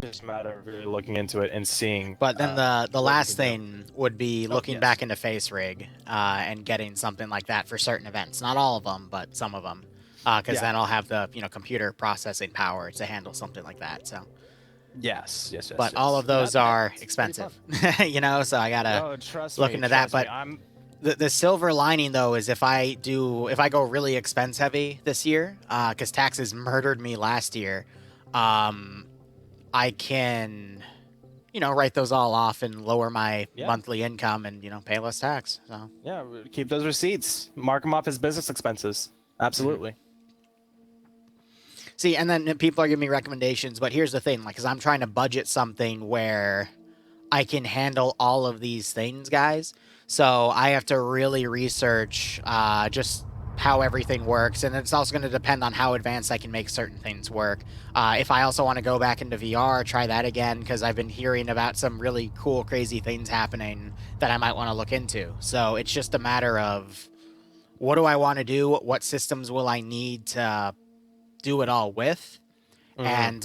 just a matter of really looking into it and seeing. But then the last thing would be looking yes. back into Face Rig and getting something like that for certain events. Not all of them, but some of them. Because then I'll have the computer processing power to handle something like that. So. Yes. But all of those are expensive, so I gotta look into that. But the silver lining though is if I go really expense heavy this year, because taxes murdered me last year, I can, write those all off and lower my monthly income and pay less tax. So yeah, keep those receipts, mark them off as business expenses. Absolutely. See, and then people are giving me recommendations, but here's the thing, because I'm trying to budget something where I can handle all of these things, guys. So I have to really research just how everything works, and it's also going to depend on how advanced I can make certain things work. If I also want to go back into VR, try that again, because I've been hearing about some really cool, crazy things happening that I might want to look into. So it's just a matter of what do I want to do? What systems will I need to do it all with, and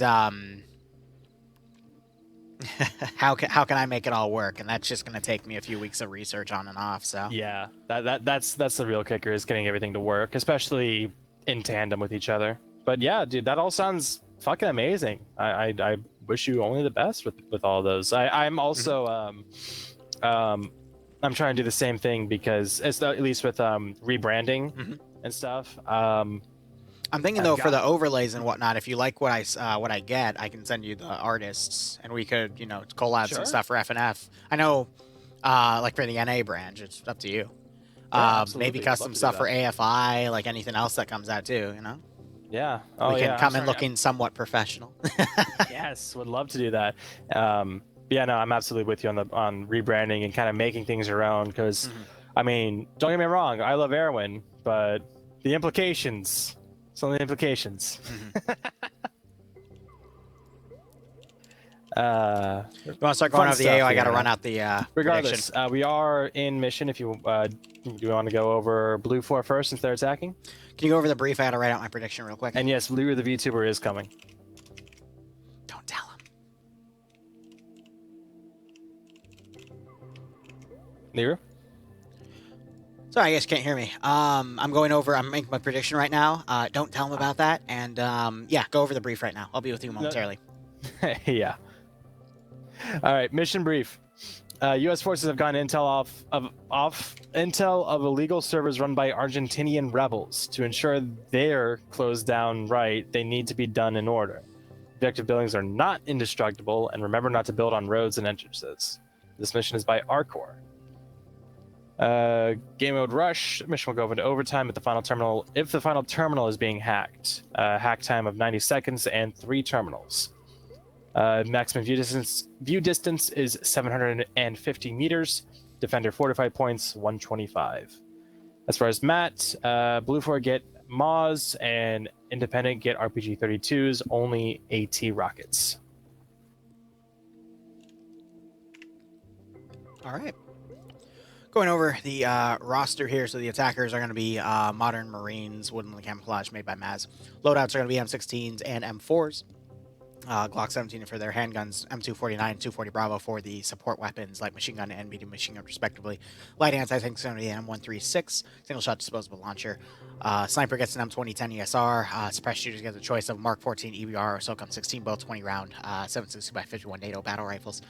how can I make it all work? And that's just going to take me a few weeks of research on and off. So yeah, that's the real kicker, is getting everything to work, especially in tandem with each other. But yeah, dude, that all sounds fucking amazing. I wish you only the best with all those. I'm also I'm trying to do the same thing, because at least with rebranding and stuff. I'm thinking though, for the overlays and whatnot, if you like what I get, I can send you the artists, and we could collab some stuff for FNF. I know, like for the NA branch, it's up to you. Maybe custom stuff for AFI, like anything else that comes out too. Yeah. We can come in looking somewhat professional. Yes, would love to do that. Yeah, no, I'm absolutely with you on rebranding and kind of making things your own. Because, I mean, don't get me wrong, I love Erwin, but the implications. Some of the implications. You want to start going over the AO? I got to run out the regardless, we are in mission. If you do you want to go over Blue 4 first since they're attacking? Can you go over the brief? I got to write out my prediction real quick. And yes, Liru the VTuber is coming. Don't tell him. Liru? Sorry, I guess you can't hear me. I'm making my prediction right now. Don't tell him about that. And yeah, go over the brief right now. I'll be with you momentarily. Yeah. All right, mission brief. U.S. forces have gotten intel off intel of illegal servers run by Argentinian rebels. To ensure they're closed down right, they need to be done in order. Objective buildings are not indestructible, and remember not to build on roads and entrances. This mission is by Arcor. Game mode rush. Mission will go into overtime at the final terminal if the final terminal is being hacked. Hack time of 90 seconds and 3 terminals. Maximum view distance is 750 meters. Defender 45 points, 125. As far as Matt, Blue 4 get Moz, and Independent get RPG 32s, only AT rockets. All right. Going over the roster here, so the attackers are going to be Modern Marines, Woodland Camouflage made by Maz. Loadouts are going to be M16s and M4s. Glock 17 for their handguns, M249 and 240 Bravo for the support weapons, like machine gun and medium machine gun, respectively. Light anti-tank is going to be an M136, single-shot disposable launcher. Sniper gets an M2010 ESR. Suppressed shooters get the choice of Mark 14 EBR or SOCOM 16, both 20-round 7.62x51 NATO battle rifles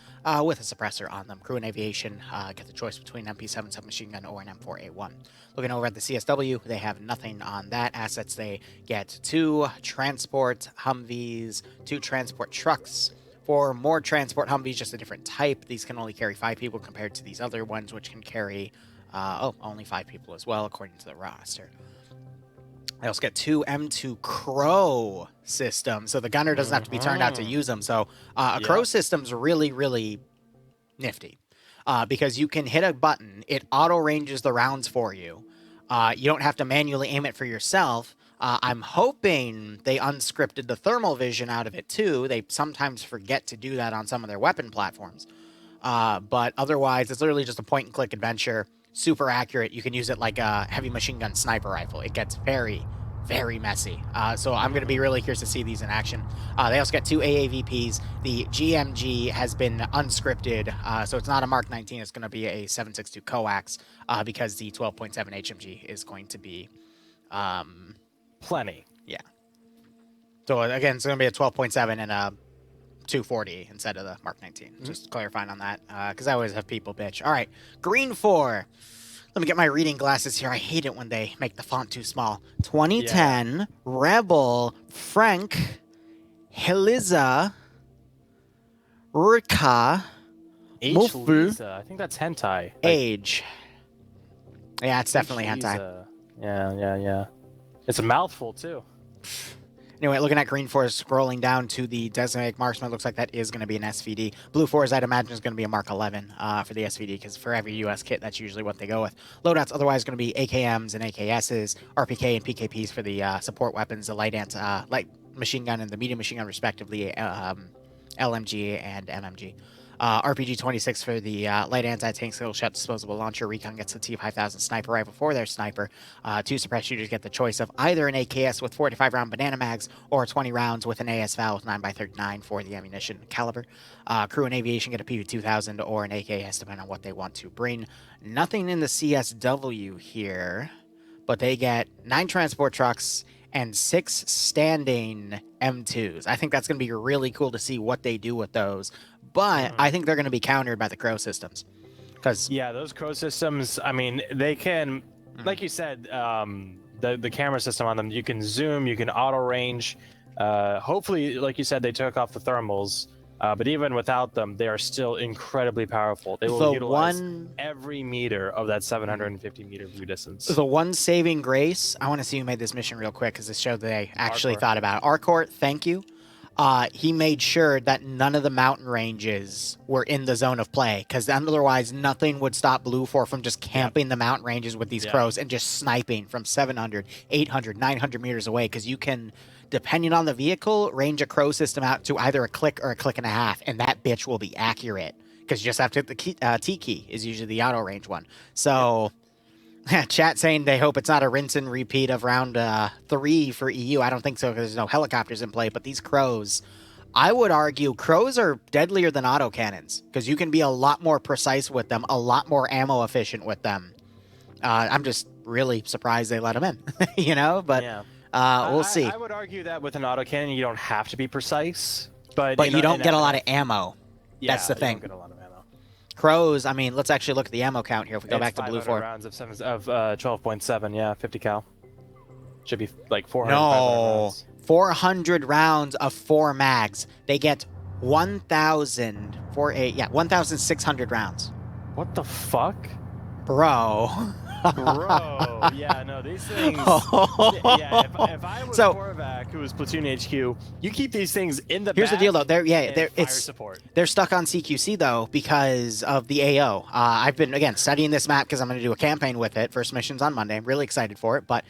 with a suppressor on them. Crew and aviation get the choice between MP7 submachine gun or an M4A1. Looking over at the CSW, they have nothing on that. Assets, they get 2 transport Humvees, 2 transport trucks, 4 more transport Humvees, just a different type. These can only carry 5 people compared to these other ones, which can carry only 5 people as well, according to the roster. I also get 2 M2 Crow systems, so the gunner doesn't have to be turned out to use them. So a Crow system's really, really nifty. Because you can hit a button, it auto-ranges the rounds for you. You don't have to manually aim it for yourself. I'm hoping they unscripted the thermal vision out of it too. They sometimes forget to do that on some of their weapon platforms. But otherwise, it's literally just a point-and-click adventure. Super accurate. You can use it like a heavy machine gun sniper rifle. It gets very, very messy. So I'm going to be really curious to see these in action. They also got 2 AAVPs. The GMG has been unscripted, so it's not a Mark 19. It's going to be a 7.62 coax because the 12.7 HMG is going to be plenty. Yeah. So again, it's going to be a 12.7 and a 240 instead of the Mark 19. Just clarifying on that, because I always have people bitch. All right, green 4. Let me get my reading glasses here. I hate it when they make the font too small. 2010 Rebel Frank Heliza Rika Lisa. I think that's hentai. Age. Yeah, it's definitely hentai. Lisa. Yeah. It's a mouthful too. Anyway, looking at green 4, scrolling down to the designated marksman, looks like that is going to be an SVD. Blue 4, I'd imagine, is going to be a Mark 11 for the SVD, because for every US kit, that's usually what they go with. Loadouts otherwise going to be AKMs and AKSs, RPK and PKPs for the support weapons, the light machine gun and the medium machine gun, respectively, LMG and MMG. RPG 26 for the light anti-tank skill shot disposable launcher. Recon gets the T5000 sniper rifle for their sniper. 2 suppressed shooters get the choice of either an AKS with 45 round banana mags or 20 rounds with an AS Val with 9x39 for the ammunition caliber. Crew and aviation get a PV2000 or an AKS depending on what they want to bring. Nothing in the CSW here, but they get 9 transport trucks and 6 standing M2s. I think that's going to be really cool to see what they do with those. But I think they're going to be countered by the Crow systems. Yeah, those Crow systems, I mean, they can, like you said, the camera system on them, you can zoom, you can auto range. Hopefully, like you said, they took off the thermals. But even without them, they are still incredibly powerful. They will utilize every meter of that 750 meter view distance. The one saving grace, I want to see who made this mission real quick because it showed that they actually thought about it. Arcourt, thank you. He made sure that none of the mountain ranges were in the zone of play, because otherwise nothing would stop Blue 4 from just camping the mountain ranges with these crows and just sniping from 700, 800, 900 meters away, because you can, depending on the vehicle, range a crow system out to either a click or a click and a half, and that bitch will be accurate, because you just have to hit the T key is usually the auto range one. So... Chat saying they hope it's not a rinse and repeat of round 3 for EU. I don't think so because there's no helicopters in play. But these crows, I would argue crows are deadlier than autocannons because you can be a lot more precise with them, a lot more ammo efficient with them. I'm just really surprised they let them in, you know? But we'll see. I would argue that with an autocannon, you don't have to be precise. But you don't get a lot of ammo. That's the thing. You don't get a lot of ammo. Crows, I mean, let's actually look at the ammo count here if we go back to Blue 4. Rounds of 12.7, yeah, 50 cal. Should be like 400. No, 400 rounds of 4 mags. They get 1,600 rounds. What the fuck? Bro. Bro, yeah, no, these things. Yeah, if I was Korvac, who was Platoon HQ, you keep these things in the Here's back the deal, though. It's support. They're stuck on CQC, though, because of the AO. I've been, again, studying this map because I'm going to do a campaign with it. First mission's on Monday. I'm really excited for it. But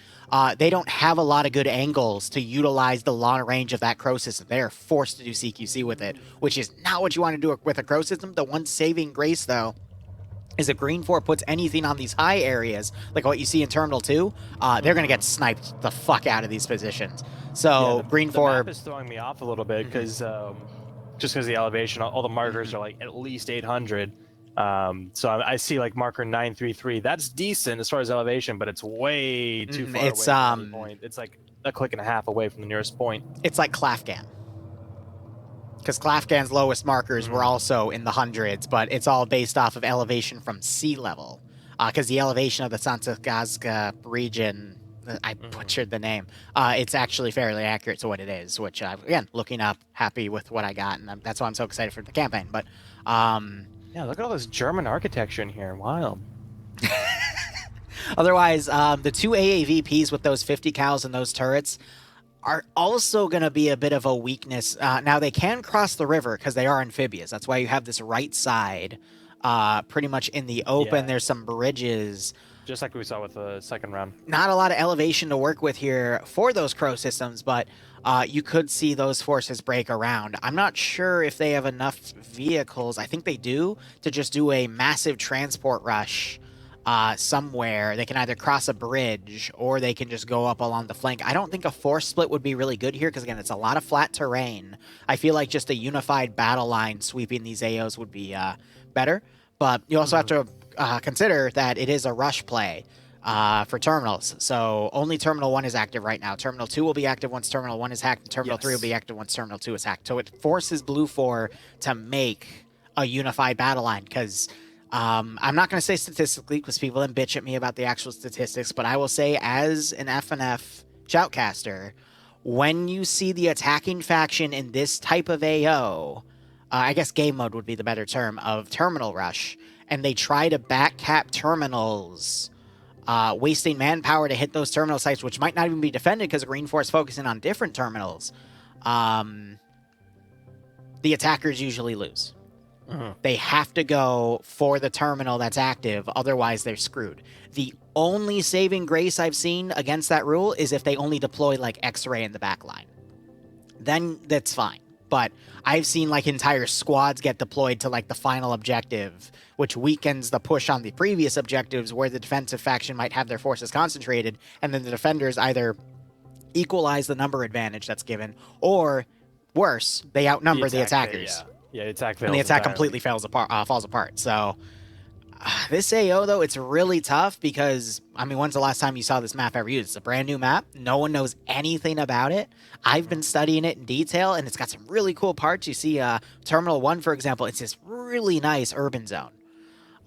they don't have a lot of good angles to utilize the long range of that Crow system. They are forced to do CQC with it, which is not what you want to do with a Crow system. The one saving grace, though, is if Green 4 puts anything on these high areas, like what you see in Terminal 2, they're going to get sniped the fuck out of these positions. So Green 4... The map is throwing me off a little bit because just because the elevation, all the markers are like at least 800. So I see like marker 933. That's decent as far as elevation, but it's way too far away from any point. It's like a click and a half away from the nearest point. It's like Klafgan. Because Klafgan's lowest markers were also in the hundreds, but it's all based off of elevation from sea level. Because the elevation of the Sanatasga region, I butchered the name, it's actually fairly accurate to what it is, which, again, looking up, happy with what I got, and that's why I'm so excited for the campaign. But yeah, look at all this German architecture in here. Wild. Otherwise, the 2 AAVPs with those 50 cals and those turrets are also going to be a bit of a weakness. Now, they can cross the river because they are amphibious. That's why you have this right side pretty much in the open. Yeah. There's some bridges. Just like we saw with the second round. Not a lot of elevation to work with here for those Crow systems, but you could see those forces break around. I'm not sure if they have enough vehicles. I think they do to just do a massive transport rush somewhere. They can either cross a bridge or they can just go up along the flank. I don't think a force split would be really good here because, again, it's a lot of flat terrain. I feel like just a unified battle line sweeping these AOs would be better. But you also have to consider that it is a rush play for terminals. So only Terminal 1 is active right now. Terminal 2 will be active once Terminal 1 is hacked, and Terminal 3 will be active once Terminal 2 is hacked. So it forces Blue 4 to make a unified battle line because... I'm not going to say statistically because people then bitch at me about the actual statistics, but I will say as an FNF shoutcaster, when you see the attacking faction in this type of AO, I guess game mode would be the better term, of Terminal Rush, and they try to backcap terminals, wasting manpower to hit those terminal sites, which might not even be defended because Green Force focusing on different terminals, the attackers usually lose. They have to go for the terminal that's active, otherwise they're screwed. The only saving grace I've seen against that rule is if they only deploy like X-ray in the back line. Then that's fine. But I've seen like entire squads get deployed to like the final objective, which weakens the push on the previous objectives where the defensive faction might have their forces concentrated, and then the defenders either equalize the number advantage that's given, or worse, they outnumber the attackers. Yeah, attack fails and the attack entirely. completely falls apart. So this AO, though, it's really tough because, I mean, when's the last time you saw this map ever used? It's a brand new map. No one knows anything about it. I've been studying it in detail, and it's got some really cool parts. You see Terminal 1, for example, it's this really nice urban zone.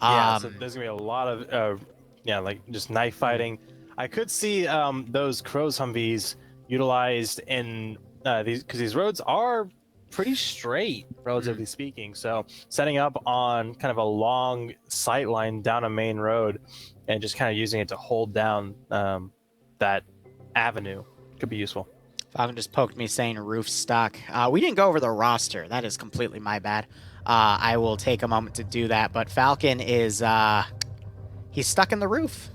Yeah, so there's going to be a lot of, like just knife fighting. I could see those Crows Humvees utilized in these, because these roads are pretty straight, relatively speaking. So setting up on kind of a long sight line down a main road and just kind of using it to hold down that avenue could be useful. Falcon just poked me saying roof stuck. We didn't go over the roster. That is completely my bad. I will take a moment to do that. But Falcon is, he's stuck in the roof.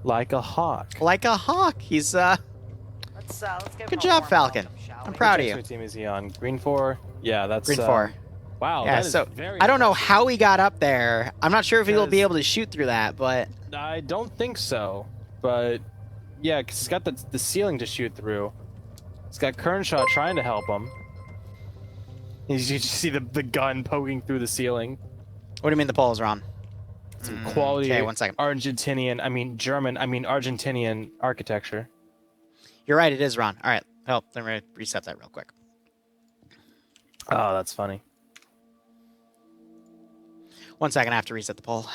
Like a hawk. Like a hawk. He's, Let's give good him a job, warm Falcon. welcome, shall I'm we? proud of you. What team is he on? Green 4? Yeah, that's... Green 4. Wow, Yeah, that is so very I don't know impressive. how he got up there. I'm not sure if he'll be Because- able to shoot through that, but... I don't think so, but yeah, because he's got the ceiling to shoot through. He's got Kearnshaw trying to help him. You just see the gun poking through the ceiling. What do you mean the pole's wrong? Some quality Okay, 1 second. Argentinian architecture. You're right, it is Ron. All right. Oh, let me reset that real quick. Oh, that's funny. 1 second, I have to reset the poll.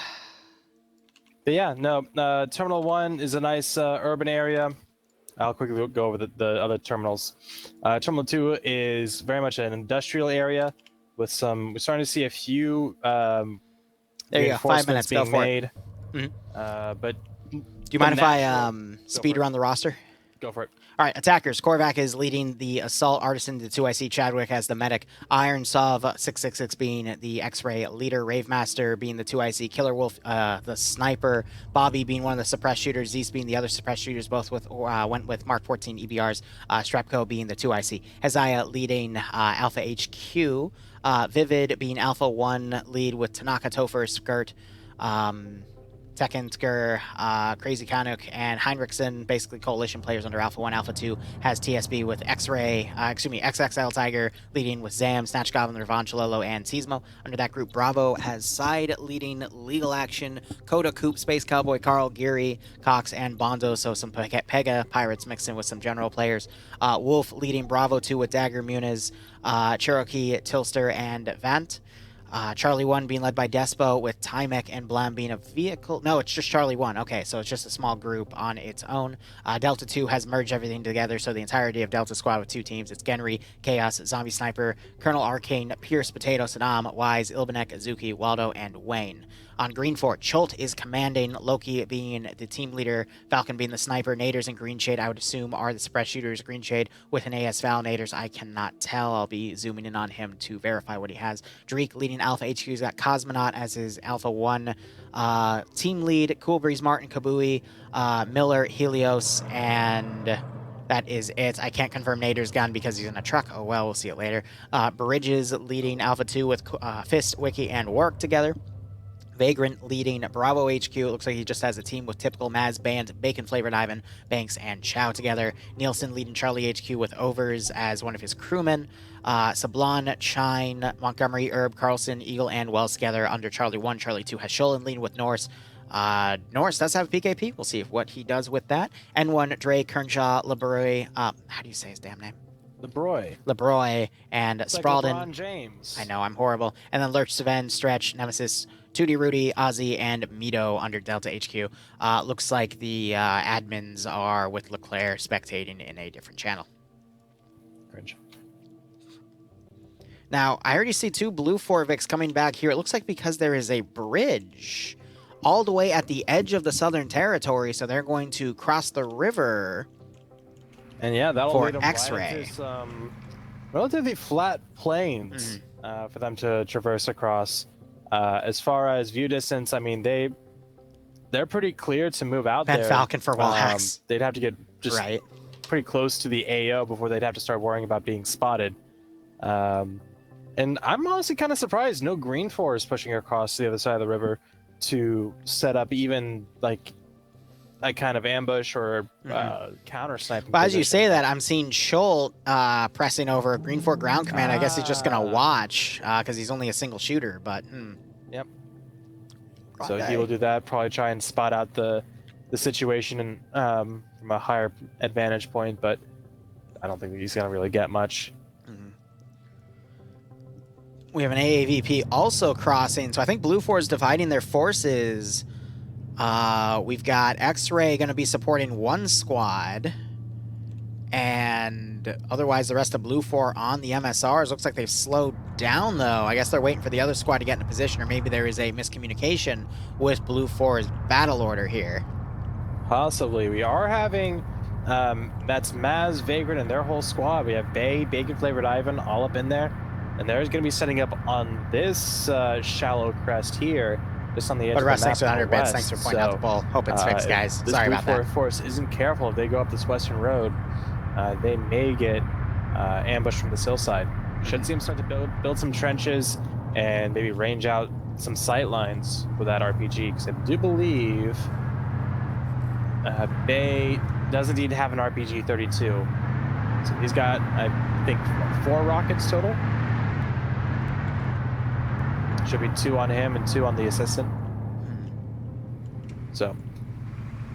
But yeah, no, Terminal 1 is a nice urban area. I'll quickly go over the other terminals. Terminal 2 is very much an industrial area with some... We're starting to see a few There you go, 5 minutes, being go for made. it. But Do you mind if I speed for it. around the roster? go for it. All right, attackers. Korvac is leading the Assault Artisan. The 2IC Chadwick has the Medic. Iron Sov 666 being the X-Ray Leader. Ravemaster being the 2IC Killer Wolf, the Sniper. Bobby being one of the suppressed shooters. Zeus being the other suppressed shooters. Both went with Mark 14 EBRs. Strapco being the 2IC. Heziah leading Alpha HQ. Vivid being Alpha 1 lead with Tanaka Topher Skirt. Tekkensker, Crazy Kanuk, and Heinrichsen, basically coalition players under Alpha 1. Alpha 2 has TSB with X-Ray, XXL Tiger leading with Zam, Snatch Goblin, Revanchololo, and Seismo. Under that group, Bravo has Side leading Legal Action, Coda Coop, Space Cowboy, Carl, Geary, Cox, and Bondo, so some Pega Pirates mixed in with some general players. Wolf leading Bravo 2 with Dagger Muniz, Cherokee, Tilster, and Vant. Charlie 1 being led by Despo with Timek and Blam being a vehicle. No, it's just Charlie 1. Okay, so it's just a small group on its own. Delta 2 has merged everything together, so the entirety of Delta Squad with 2 teams. It's Genry, Chaos, Zombie Sniper, Colonel Arcane, Pierce, Potato, Saddam, Wise, Ilbanek, Azuki, Waldo, and Wayne. On Green Fort, Chult is commanding, Loki being the team leader, Falcon being the sniper, Naders and Green Shade, I would assume, are the suppressed shooters. Green Shade with an AS Val. Naders, I cannot tell. I'll be zooming in on him to verify what he has. Drake leading Alpha HQ's got Cosmonaut as his Alpha 1 team lead, Cool Breeze, Martin, Kabui, Miller, Helios, and... that is it. I can't confirm Nader's gun because he's in a truck. Oh well, we'll see it later. Bridges leading Alpha 2 with Fist, Wiki, and Work together. Vagrant leading Bravo HQ. It looks like he just has a team with typical Maz, Band, Bacon Flavored Ivan, Banks, and Chow together. Nielsen leading Charlie HQ with Overs as one of his crewmen. Sablon, Chine, Montgomery, Herb, Carlson, Eagle, and Wells together under Charlie 1. Charlie 2 has Sholin leading with Norse. Norris does have a PKP. We'll see what he does with that. N1, Dre, Kernshaw, LeBroy. How do you say his damn name? LeBroy and It's Sprawlden. like LeBron James. I know, I'm horrible. And then Lurch, Sven, Stretch, Nemesis, Tootie, Rudy, Ozzy, and Mito under Delta HQ. Looks like the admins are with Leclerc spectating in a different channel. Cringe. Now, I already see 2 blue Forvics coming back here. It looks like because there is a bridge all the way at the edge of the Southern Territory, so they're going to cross the river. And yeah, that'll for lead them X-ray. right into some relatively flat plains for them to traverse across. As far as view distance, I mean, they're pretty clear to move out Ben there. Falcon for wall hacks. They'd have to get just Right. pretty close to the AO before they'd have to start worrying about being spotted. And I'm honestly kind of surprised no Green Force pushing across the other side of the river to set up even like a kind of ambush or counter sniping. But as you say that, I'm seeing Scholl pressing over Green Fort Ground Command. I guess he's just going to watch because he's only a single shooter, but... Yep. So he will do that, probably try and spot out the situation and from a higher advantage point, but I don't think he's going to really get much. We have an AAVP also crossing, so I think Blue 4 is dividing their forces. We've got X-Ray going to be supporting one squad, and otherwise the rest of Blue 4 on the MSRs. Looks like they've slowed down, though. I guess they're waiting for the other squad to get in a position, or maybe there is a miscommunication with Blue 4's battle order here. Possibly. We are having, that's Maz, Vagrant, and their whole squad. We have Bay, Bacon Flavored Ivan all up in there. And they're going to be setting up on this shallow crest here, just on the edge of the map. Thanks for 100 bits. Thanks for pointing out the ball. Hope it's fixed, guys. Sorry about that. If this force isn't careful, if they go up this western road, they may get ambushed from the hillside. Should see them start to build some trenches and maybe range out some sight lines with that RPG, because I do believe Bay does indeed have an RPG-32. So he's got, I think, 4 rockets total. Should be 2 on him and 2 on the assistant. So,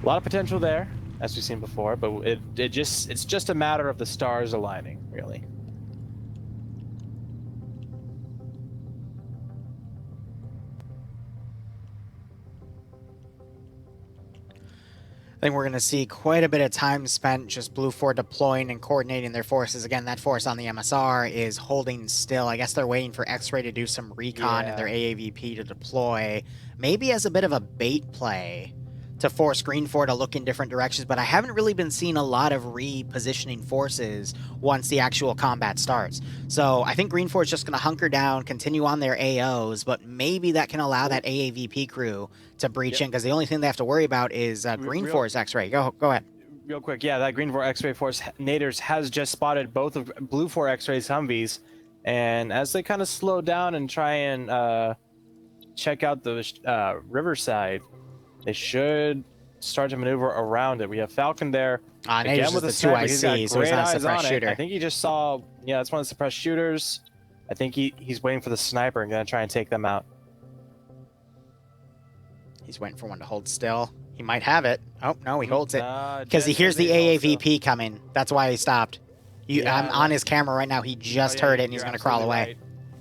a lot of potential there, as we've seen before, but it's just a matter of the stars aligning, really. I think we're going to see quite a bit of time spent just Blue 4 deploying and coordinating their forces. Again, that force on the MSR is holding still. I guess they're waiting for X-Ray to do some recon and their AAVP to deploy. Maybe as a bit of a bait play to force Green 4 to look in different directions, but I haven't really been seeing a lot of repositioning forces once the actual combat starts. So I think Green 4 is just going to hunker down, continue on their AOs, but maybe that can allow that AAVP crew to breach in, because the only thing they have to worry about is Green 4's X-Ray. Go ahead. Real quick, yeah, that Green 4 X-Ray force, Naders has just spotted both of Blue 4 X-Rays Humvees, and as they kind of slow down and try and check out the riverside, they should start to maneuver around it. We have Falcon there. Again with the 2IC, so he's not a suppressed shooter. I think he just saw, yeah, that's one of the suppressed shooters. I think he's waiting for the sniper and going to try and take them out. He's waiting for one to hold still. He might have it. Oh, no, he holds it. Because he hears the AAVP coming. That's why he stopped. I'm on his camera right now. He just heard it, and he's going to crawl away. Right.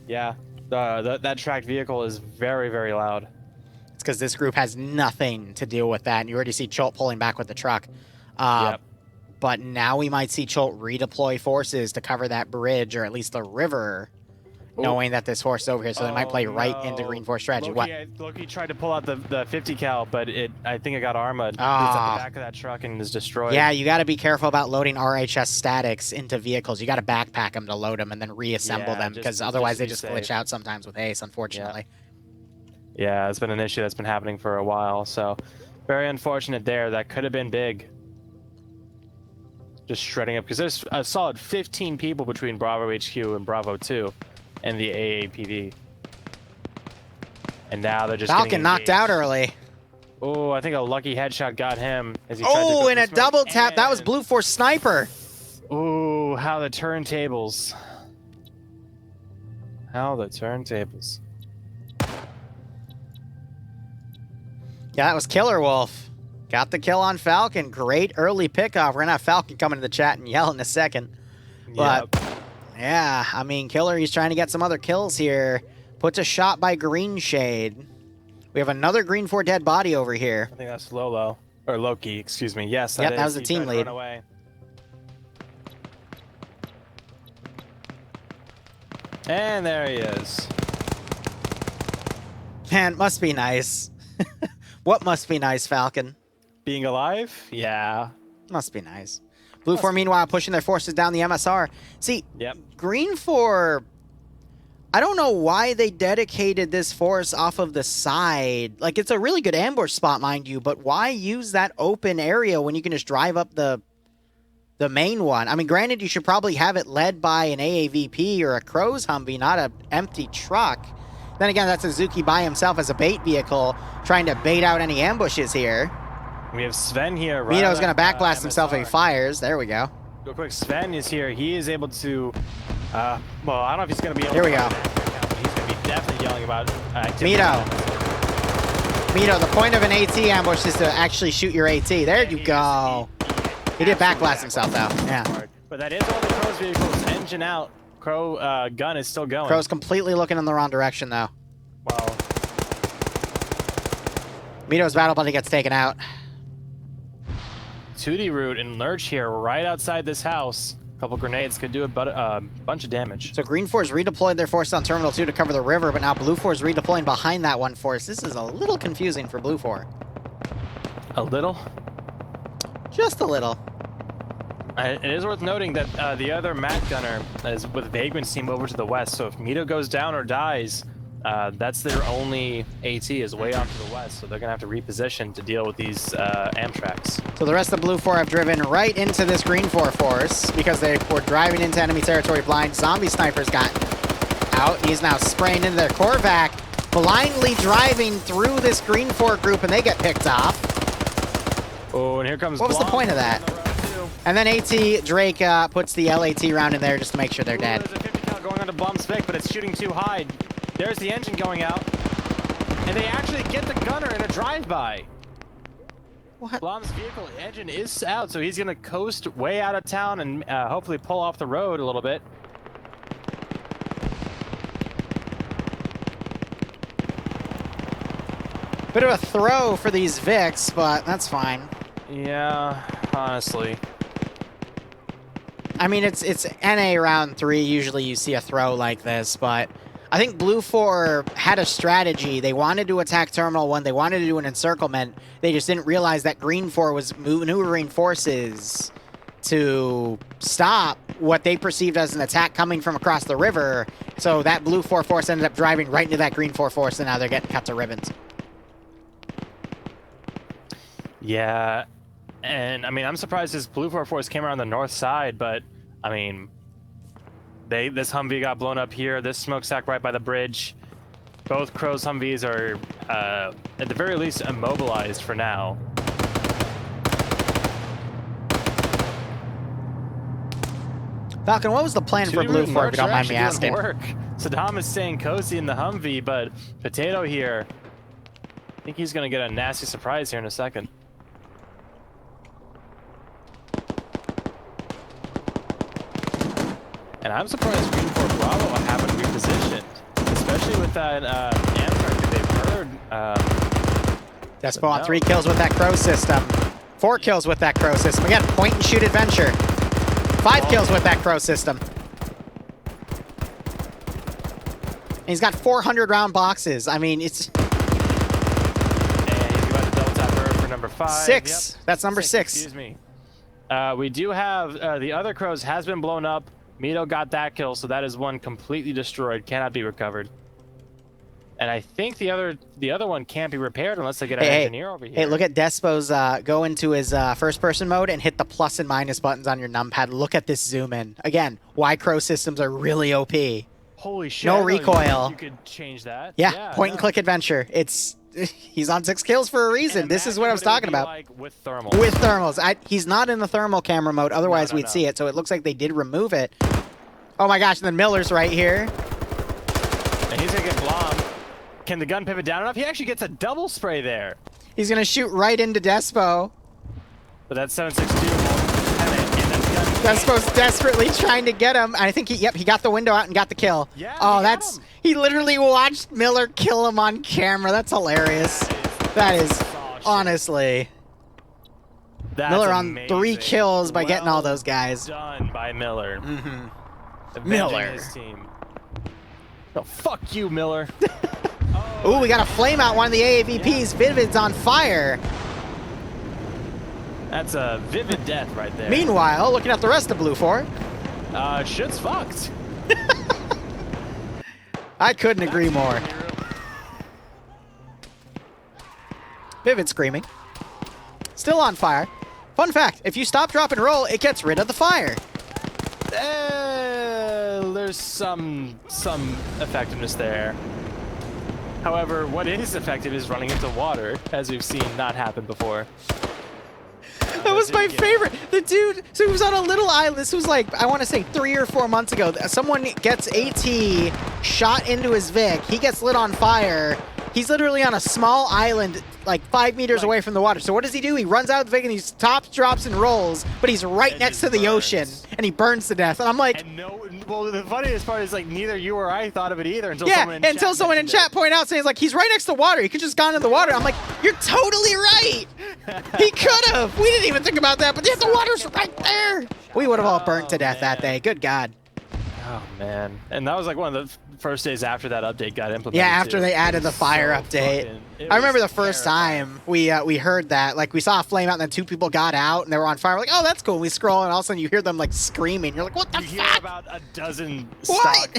Yeah, that tracked vehicle is very, very loud. It's because this group has nothing to deal with that, and you already see Cholt pulling back with the truck. Yep. But now we might see Cholt redeploy forces to cover that bridge, or at least the river, knowing that this horse is over here, so they might play right into Green Force strategy. Loki tried to pull out the 50 cal, but I think it got Arma. It's at the back of that truck and is destroyed. Yeah, you got to be careful about loading RHS statics into vehicles. You got to backpack them to load them and then reassemble them, because otherwise they just glitch out sometimes with Ace, unfortunately. Yeah, it's been an issue that's been happening for a while, so very unfortunate there. That could have been big. Just shredding up, because there's a solid 15 people between Bravo HQ and Bravo 2 and the AAPV. And now they're just Falcon knocked out early. Oh, I think a lucky headshot got him as he tried to Oh, go and a for smoke. double tap. That was And- Blue Force sniper. Ooh, how the turntables. How the turntables. Yeah, that was Killer Wolf. Got the kill on Falcon. Great early pickoff. We're going to have Falcon come into the chat and yell in a second. But, yeah, I mean, Killer, he's trying to get some other kills here. Puts a shot by Green Shade. We have another Green 4 dead body over here. I think that's Lolo. Or Loki, excuse me. Yes, Yep, that that is. was the He team tried to lead. run away. And there he is. Man, must be nice. What must be nice, Falcon? Being alive? Yeah. Must be nice. Blue 4, meanwhile, pushing their forces down the MSR. See, Yep. Green 4... I don't know why they dedicated this force off of the side. Like, it's a really good ambush spot, mind you, but why use that open area when you can just drive up the main one? I mean, granted, you should probably have it led by an AAVP or a Crow's Humvee, not an empty truck. Then again, that's Suzuki by himself as a bait vehicle, trying to bait out any ambushes here. We have Sven here. Right Mito's going to on, backblast himself if he MSR. fires. There we go. Real quick, Sven is here. He is able to, well, I don't know if he's going to be able Here to... we go. But he's going to be definitely yelling about activity. Mito, the point of an AT ambush is to actually shoot your AT. There you go. He did backblast himself, though. Yeah. But that is only Crow's vehicle's engine out. Crow gun is still going. Crow's completely looking in the wrong direction, though. Well, Mito's battle buddy gets taken out. 2D route and Lurch here right outside this house. A couple grenades could do a bunch of damage. So Green 4's redeployed their force on Terminal 2 to cover the river, but now Blue 4's redeploying behind that one force. This is a little confusing for Blue 4. A little? Just a little. It is worth noting that the other Matt gunner is with Vagrant's team over to the west, so if Mito goes down or dies, that's their only AT is way off to the west, so they're going to have to reposition to deal with these Amtraks. So the rest of Blue 4 have driven right into this Green 4 force because they were driving into enemy territory blind. Zombie Sniper's got out. He's now spraying into their Corvac, blindly driving through this Green 4 group, and they get picked off. Oh, and here comes What was the Blom point of that? on the road, too. And then AT, Drake puts the LAT round in there just to make sure they're dead. There's a 50 cal going onto Blom's Vic, but it's shooting too high. There's the engine going out. And they actually get the gunner in a drive-by. What? Blom's vehicle engine is out, so he's going to coast way out of town and hopefully pull off the road a little bit. Bit of a throw for these Vics, but that's fine. Yeah, honestly. I mean, it's NA round 3. Usually you see a throw like this, but I think Blue 4 had a strategy. They wanted to attack Terminal 1. They wanted to do an encirclement. They just didn't realize that Green 4 was maneuvering forces to stop what they perceived as an attack coming from across the river. So that Blue 4 force ended up driving right into that Green 4 force, and now they're getting cut to ribbons. Yeah, and I mean, I'm surprised this Blue 4 force came around the north side, but I mean, this Humvee got blown up here. This smokestack right by the bridge. Both Crow's Humvees are, at the very least, immobilized for now. Falcon, what was the plan for Blue 4, if you don't mind me asking? Work. Saddam is staying cozy in the Humvee, but Potato here, I think he's going to get a nasty surprise here in a second. And I'm surprised Green 4 Bravo haven't repositioned, especially with that Amtrak that they've heard. Despo on no. 3 kills with that Crow system. 4 kills with that Crow system. Again, point and shoot adventure. 5 kills with that Crow system. And he's got 400 round boxes. I mean, it's... And he's about to double tap her for number 5. 6. Yep. That's number 6. Excuse me. We do have the other Crows has been blown up. Mito got that kill, so that is one completely destroyed. Cannot be recovered. And I think the other one can't be repaired unless they get an engineer over here. Hey, look at Despo's go into his first-person mode and hit the plus and minus buttons on your numpad. Look at this zoom in. Again, why Crow systems are really OP. Holy shit! No I didn't know recoil. You could change that. Yeah, point and click adventure. He's on 6 kills for a reason. This is what I was talking about. Like with thermals. With thermals. He's not in the thermal camera mode, otherwise No, we'd see it. So it looks like they did remove it. Oh my gosh, and then Miller's right here. And he's gonna get blobbed. Can the gun pivot down enough? He actually gets a double spray there. He's gonna shoot right into Despo. But that's 762. Despo's desperately trying to get him. I think he got the window out and got the kill. Yeah, Oh, he literally watched Miller kill him on camera. That's hilarious. That is honestly. Miller on 3 kills by getting all those guys. Done by Miller. Miller. His team. Oh, fuck you, Miller. Ooh, we got a flame out one of the AAVPs. Vivid's on fire. That's a vivid death right there. Meanwhile, looking at the rest of Blue 4. Shit's fucked. I couldn't agree more. Vivid screaming. Still on fire. Fun fact, if you stop, drop, and roll, it gets rid of the fire. There's some effectiveness there. However, what is effective is running into water, as we've seen not happen before. That was my favorite. The dude, so he was on a little island. This was like, I want to say 3 or 4 months ago. Someone gets AT shot into his Vic. He gets lit on fire. He's literally on a small island, like 5 meters away from the water. So what does he do? He runs out of the Vic and he stops, drops, and rolls, but he's right next to the ocean, and he burns to death. And I'm like... Well, the funniest part is, like, neither you or I thought of it either until someone in chat pointed out, saying, like, he's right next to the water. He could just gone in the water. I'm like, you're totally right. He could have. We didn't even think about that, but yeah, the water's right there. We would have all burnt to death that day. Good God. Oh, man. And that was, like, one of the first days after that update got implemented. Yeah, after they added the fire update. I remember the first time we heard that. Like, we saw a flame out, and then 2 people got out, and they were on fire. We're like, oh, that's cool. And we scroll, and all of a sudden you hear them, like, screaming. You're like, what the fuck? You hear about a dozen stock,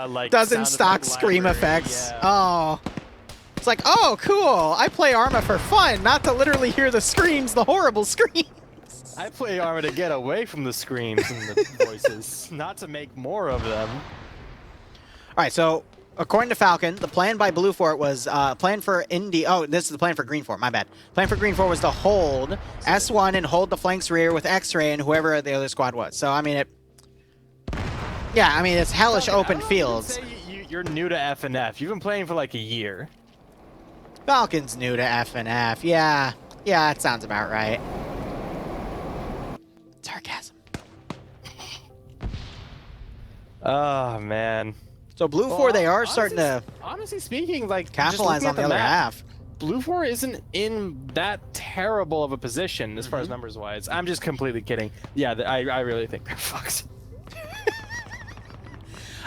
like, stock scream effects. Yeah. Oh. It's like, oh, cool. I play Arma for fun, not to literally hear the screams, the horrible screams. I play Arma to get away from the screams and the voices, not to make more of them. All right, so according to Falcon, the plan by Blue Fort was plan for Indy. Oh, this is the plan for Green Fort. My bad. Plan for Green Fort was to hold S1 and hold the flanks rear with X-ray and whoever the other squad was. So I mean, it's hellish open fields. You're new to FNF. You've been playing for like a year. Falcon's new to FNF. Yeah, that sounds about right. Sarcasm. Oh man. So Blue 4, they are starting to, honestly speaking, like, capitalize on the other half. Blue 4 isn't in that terrible of a position as far as numbers wise. I'm just completely kidding. Yeah, I really think they're fucked.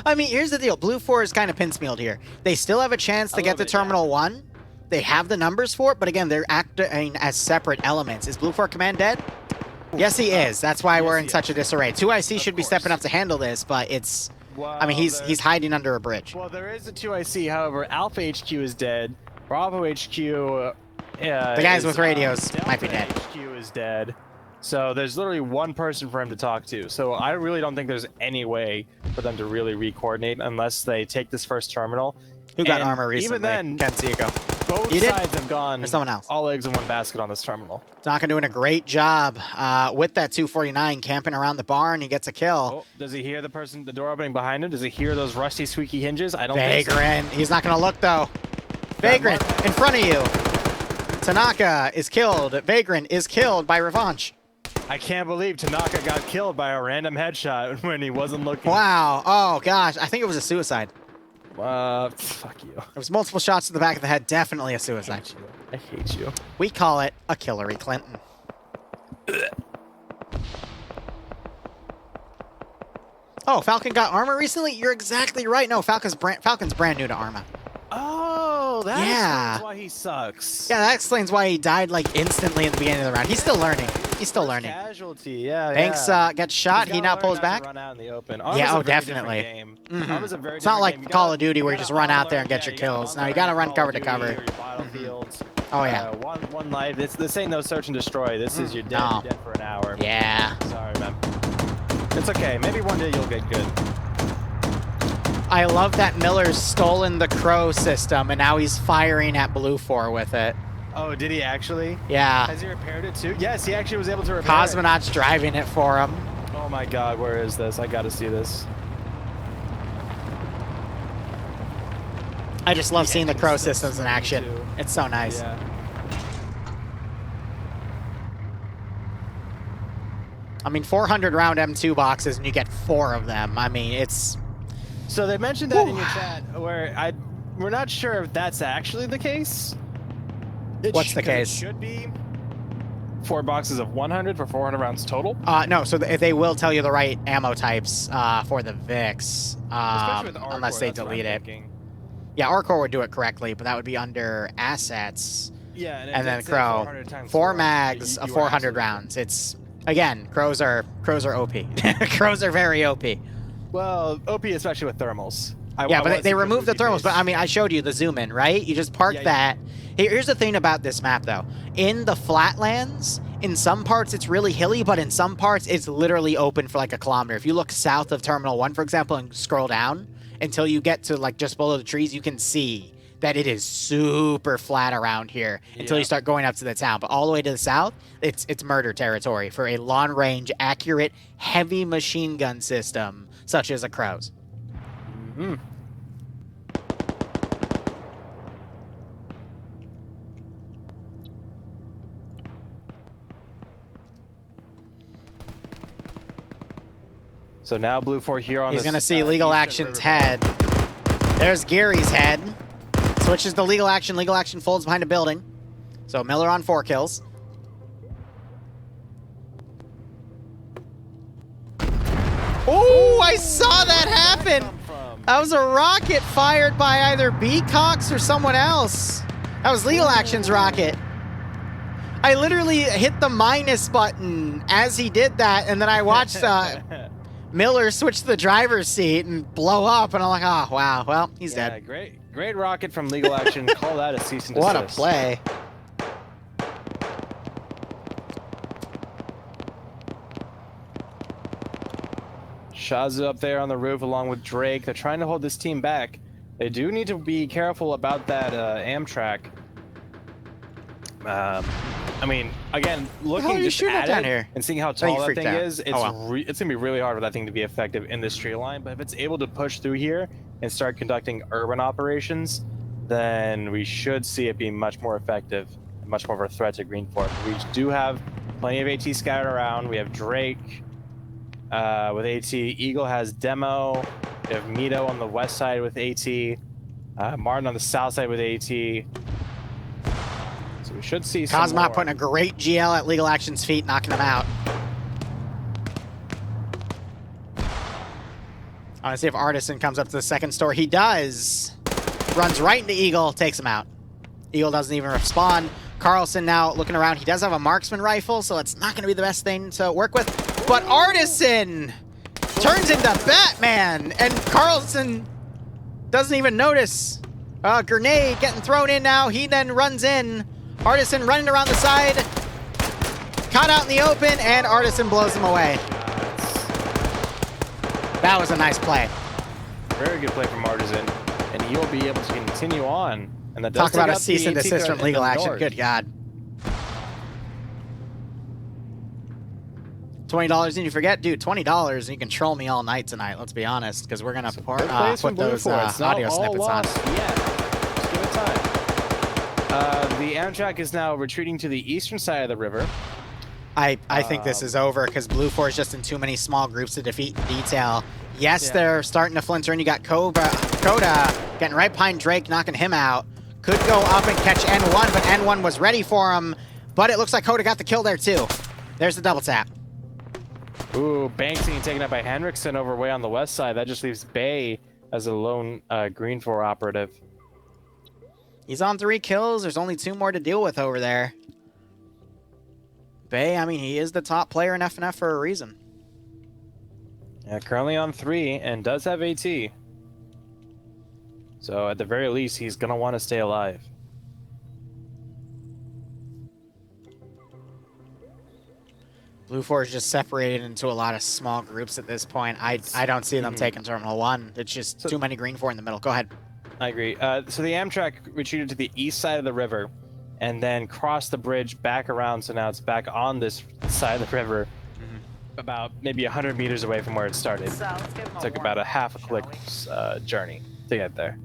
I mean, here's the deal. Blue 4 is kind of piecemealed here. They still have a chance to get to Terminal 1. They have the numbers for it, but again, they're acting as separate elements. Is Blue 4 Command dead? Yes, he is. That's why we're in such a disarray. 2IC should be stepping up to handle this, but it's... Well, I mean, he's hiding under a bridge. Well, there is a 2IC. However, Alpha HQ is dead. Bravo HQ... the guys with radios might be dead. HQ is dead. So there's literally one person for him to talk to. So I really don't think there's any way for them to really re-coordinate unless they take this first terminal. Who got armor recently? Even then, can't see it go. both sides have gone or someone else. all eggs in one basket on this terminal. Donkin doing a great job with that 249, camping around the barn. He gets a kill. Oh, does he hear the door opening behind him? Does he hear those rusty, squeaky hinges? I don't think so. Vagrant. He's not going to look, though. Vagrant, in front of you. Tanaka is killed. Vagrant is killed by Revanche. I can't believe Tanaka got killed by a random headshot when he wasn't looking. Wow. Oh, gosh. I think it was a suicide. Fuck you. There was multiple shots to the back of the head. Definitely a suicide. I hate you. We call it a Hillary Clinton. Oh, Falcon got armor recently? You're exactly right. No, Falcon's brand new to Arma. Oh, that explains why he sucks. Yeah, that explains why he died like instantly at the beginning of the round. He's still learning. He's still learning. Casualty, yeah. Banks gets shot. He now pulls back. Run out in the open. Yeah, oh, definitely. It's not like Call of Duty where you just run out there and get your kills. No, you got to run cover to cover. Oh, yeah. One life. This ain't no search and destroy. This is you're dead. You're dead for an hour. Yeah. Sorry, man. It's okay. Maybe one day you'll get good. I love that Miller's stolen the Crow system, and now he's firing at Blue 4 with it. Oh, did he actually? Yeah. Has he repaired it too? Yes, he actually was able to repair Cosmonaut's driving it for him. it. Oh my god, where is this? I gotta see this. I just love seeing the Crow systems in action. Too. It's so nice. Yeah. I mean, 400 round M2 boxes, and you get 4 of them. I mean, it's... So they mentioned that in your chat, where we're not sure if that's actually the case. What's the case? It should be 4 boxes of 100 for 400 rounds total. No, so they will tell you the right ammo types for the VIX, Especially with unless they that's what I'm delete it. thinking. Yeah, Arcor would do it correctly, but that would be under assets. Yeah, And then it said Crow, 400 times 4 400. mags You of were 400 absolutely rounds. It's, again, crows are OP. Crows are very OP. Well, OP especially with thermals. Yeah, but they removed the thermals. But I mean, I showed you the zoom in, right? You just park that. Here's the thing about this map, though. In the flatlands, in some parts it's really hilly, but in some parts it's literally open for like a kilometer. If you look south of Terminal 1, for example, and scroll down until you get to like just below the trees, you can see that it is super flat around here until you start going up to the town. But all the way to the south, it's murder territory for a long-range, accurate, heavy machine gun system such as a Crow's. Mm-hmm. So now Blue 4 here on He's this, going to see Legal Action's head. There's Gary's head. Switches to Legal Action. Legal Action folds behind a building. So Miller on 4 kills. Oh, I saw that happen. That was a rocket fired by either B-Cox or someone else. That was Legal Action's rocket. I literally hit the minus button as he did that, and then I watched Miller switch to the driver's seat and blow up, and I'm like, oh, wow, well, he's dead. Great rocket from Legal Action. Call that a cease and desist. What a play. Shazu up there on the roof along with Drake. They're trying to hold this team back. They do need to be careful about that Amtrak. I mean, again, looking just at it here? and seeing how tall that thing out. is, it's it's gonna be really hard for that thing to be effective in this tree line. But if it's able to push through here and start conducting urban operations, then we should see it be much more effective, and much more of a threat to Green Fort. We do have plenty of AT scattered around. We have Drake with AT. Eagle has Demo. We have Mito on the west side with AT. Martin on the south side with AT. So we should see some Cosmo more. putting a great GL at Legal Action's feet, knocking him out. I want to see if Artisan comes up to the second store. He does. Runs right into Eagle, takes him out. Eagle doesn't even respond. Carlson now looking around. He does have a marksman rifle, so it's not going to be the best thing to work with. But Artisan turns into Batman, and Carlson doesn't even notice. Grenade getting thrown in now. He then runs in. Artisan running around the side. Caught out in the open, and Artisan blows him away. That was a nice play. Very good play from Artisan, and he'll be able to continue on. And that does Talk about take a out cease the and AT desist threat from in Legal the Action. north. Good God. $20 and you forget? Dude, $20 and you can troll me all night tonight, let's be honest, because we're going to put those audio snippets on. Yeah, just give it time. The Amtrak is now retreating to the eastern side of the river. I think this is over because Blue 4 is just in too many small groups to defeat in detail. Yes, they're starting to flincher, and you got Coda getting right behind Drake, knocking him out. Could go up and catch N1, but N1 was ready for him. But it looks like Coda got the kill there, too. There's the double tap. Ooh, Banks being taken out by Henriksen over way on the west side. That just leaves Bay as a lone Green 4 operative. He's on 3 kills. There's only 2 more to deal with over there. Bay, I mean, he is the top player in FNF for a reason. Yeah, currently on 3 and does have AT. So at the very least, he's going to want to stay alive. Blue 4 is just separated into a lot of small groups at this point. I don't see them taking Terminal 1. It's just too many Green 4 in the middle. Go ahead. I agree. So the Amtrak retreated to the east side of the river and then crossed the bridge back around, so now it's back on this side of the river, about maybe 100 meters away from where it started. So let's give him Took about a half a click journey to get there.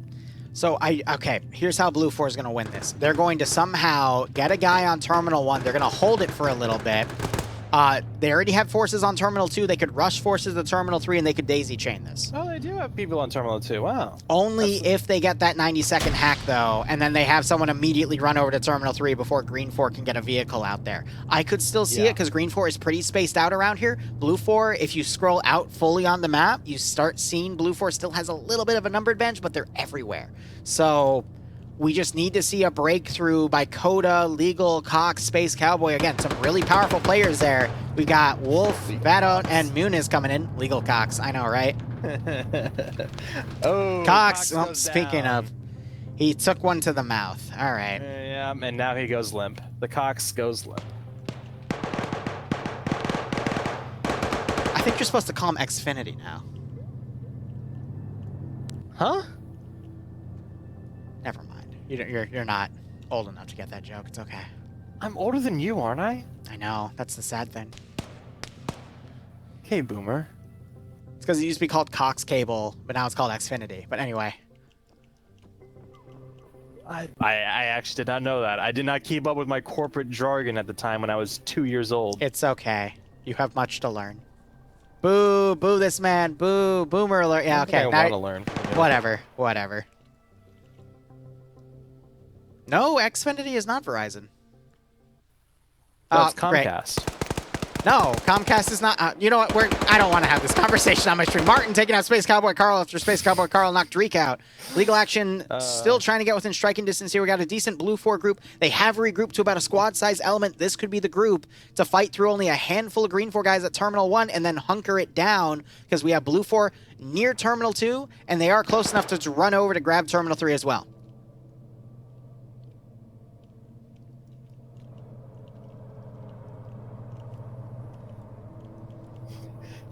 So, okay, here's how Blue 4 is going to win this. They're going to somehow get a guy on Terminal 1. They're going to hold it for a little bit. They already have forces on Terminal 2. They could rush forces to Terminal 3, and they could daisy chain this. Oh, they do have people on Terminal 2. Wow. Only if they get that 90-second hack, though, and then they have someone immediately run over to Terminal 3 before Green 4 can get a vehicle out there. I could still see it because Green 4 is pretty spaced out around here. Blue 4, if you scroll out fully on the map, you start seeing Blue 4 still has a little bit of a numbered bench, but they're everywhere. So we just need to see a breakthrough by Coda, Legal, Cox, Space Cowboy. Again, some really powerful players there. We got Wolf, Vado, and Muniz coming in. Legal Cox, I know, right? Oh, Cox, well, goes speaking down. of, he took one to the mouth. All right. Yeah, and now he goes limp. The Cox goes limp. I think you're supposed to call him Xfinity now. Huh? Never mind. You're not old enough to get that joke. It's okay. I'm older than you, aren't I? I know. That's the sad thing. Okay, boomer. It's because it used to be called Cox Cable, but now it's called Xfinity. But anyway. I actually did not know that. I did not keep up with my corporate jargon at the time when I was 2 years old. It's okay. You have much to learn. Boo, boo this man. Boo, boomer alert. Yeah, okay. I want to learn. Whatever, whatever. No, Xfinity is not Verizon. That's great. Comcast. No, Comcast is not. You know what? I don't want to have this conversation on my stream. Martin taking out Space Cowboy Carl after Space Cowboy Carl knocked Reek out. Legal Action still trying to get within striking distance here. We got a decent Blue 4 group. They have regrouped to about a squad-size element. This could be the group to fight through only a handful of Green 4 guys at Terminal 1 and then hunker it down because we have Blue 4 near Terminal 2, and they are close enough to run over to grab Terminal 3 as well.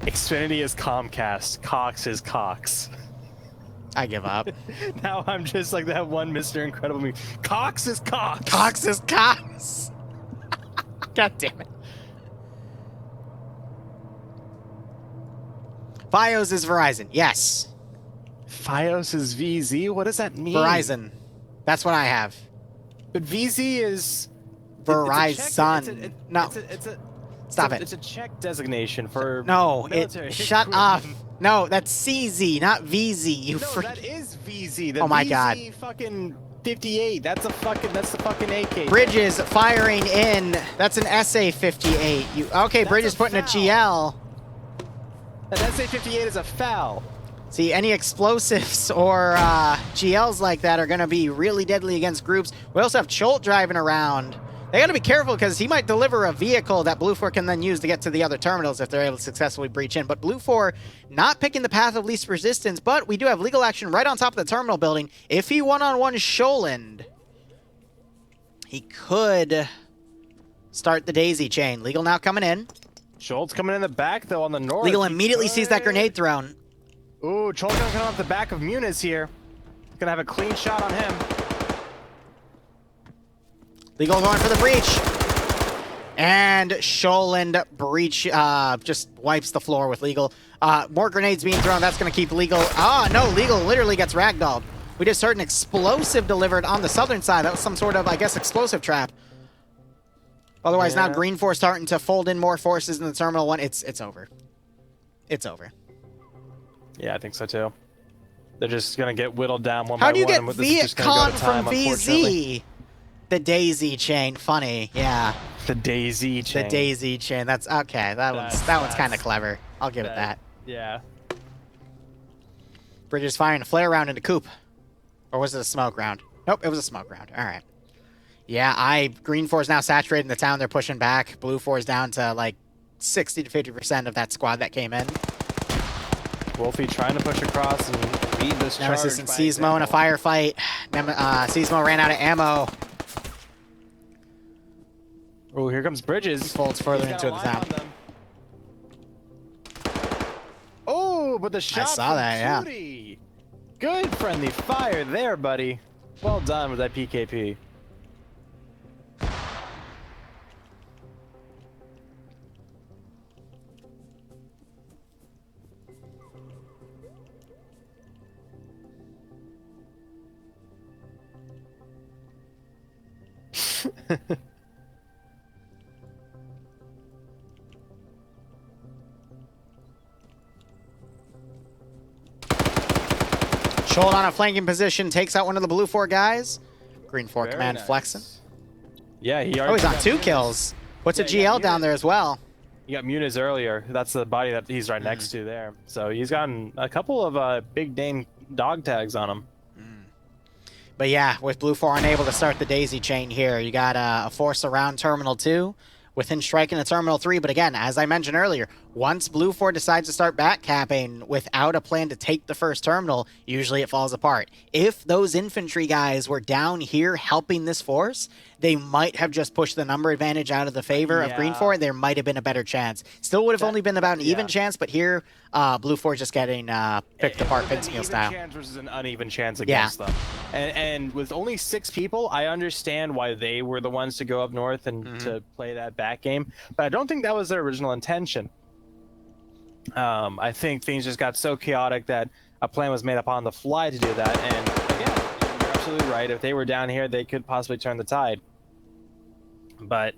Xfinity is Comcast. Cox is Cox. I give up. Now I'm just like that one Mr. Incredible meme. Cox is Cox. Cox is Cox. God damn it. Fios is Verizon. Yes. Fios is VZ? What does that mean? Verizon. That's what I have. But VZ is... Verizon. No. Stop it. It's a Czech designation for No, military shut up. No, that's CZ, not VZ. You No, freak. that is VZ. The Oh my VZ God. fucking 58. That's the fucking AK. Bridges firing in. That's an SA-58. You okay? That's Bridges a putting a foul. GL. An SA-58 is a foul. See, any explosives or GLs like that are going to be really deadly against groups. We also have Cholt driving around. They got to be careful because he might deliver a vehicle that Blue 4 can then use to get to the other terminals if they're able to successfully breach in. But Blue 4 not picking the path of least resistance, but we do have Legal Action right on top of the terminal building. If he one-on-one Sholand, he could start the daisy chain. Legal now coming in. Cholt's coming in the back, though, on the north. Legal immediately sees that grenade thrown. Ooh, Cholt's gonna come off the back of Muniz here. Gonna have a clean shot on him. Legal going for the breach. And Sholand breach just wipes the floor with Legal. More grenades being thrown. That's going to keep Legal. Ah, no, Legal literally gets ragdolled. We just heard an explosive delivered on the southern side. That was some sort of, I guess, explosive trap. Otherwise, now Green 4 starting to fold in more forces in the Terminal 1. It's over. It's over. Yeah, I think so, too. They're just going to get whittled down one How by do you one. get This is just gonna go Viet to Con time, from unfortunately. VZ? The daisy chain. Funny, yeah. The daisy chain. The daisy chain. That's okay. That one's kind of clever. I'll give it that. Yeah. Bridges firing a flare round into Coop. Or was it a smoke round? Nope, it was a smoke round. All right. Yeah, Green 4 is now saturated in the town. They're pushing back. Blue 4 is down to like 60 to 50% of that squad that came in. Wolfie trying to push across and lead this charge. Nemesis and by Seismo in a example. firefight. Seismo ran out of ammo. Oh, here comes Bridges. Folds further He's got into a the line town. on them. Ooh, but the shot saw from that, yeah. Tootie. Good friendly fire there, buddy. Well done with that PKP. Scholl on a flanking position, takes out one of the blue 4 guys. Green 4 Very command nice. flexing. Yeah, he already. Oh, he's on got 2 Muniz. kills. Puts Yeah, a he got GL down Muniz. there as well. You got Muniz earlier. That's the body that he's right next to there. So he's gotten a couple of big Dane dog tags on him. But yeah, with blue 4 unable to start the daisy chain here, you got a force around Terminal 2. Within striking of Terminal 3, but again, as I mentioned earlier, once Blue 4 decides to start backcapping without a plan to take the first terminal, usually it falls apart. If those infantry guys were down here helping this force, they might have just pushed the number advantage out of the favor of Green 4. There might have been a better chance. Still would have only been about an even chance, but here, Blue 4 just getting picked apart piecemeal style. An even chance versus an uneven chance against them. And with only 6 people, I understand why they were the ones to go up north and to play that back game, but I don't think that was their original intention. I think things just got so chaotic that a plan was made up on the fly to do that, and again, you're absolutely right. If they were down here, they could possibly turn the tide. But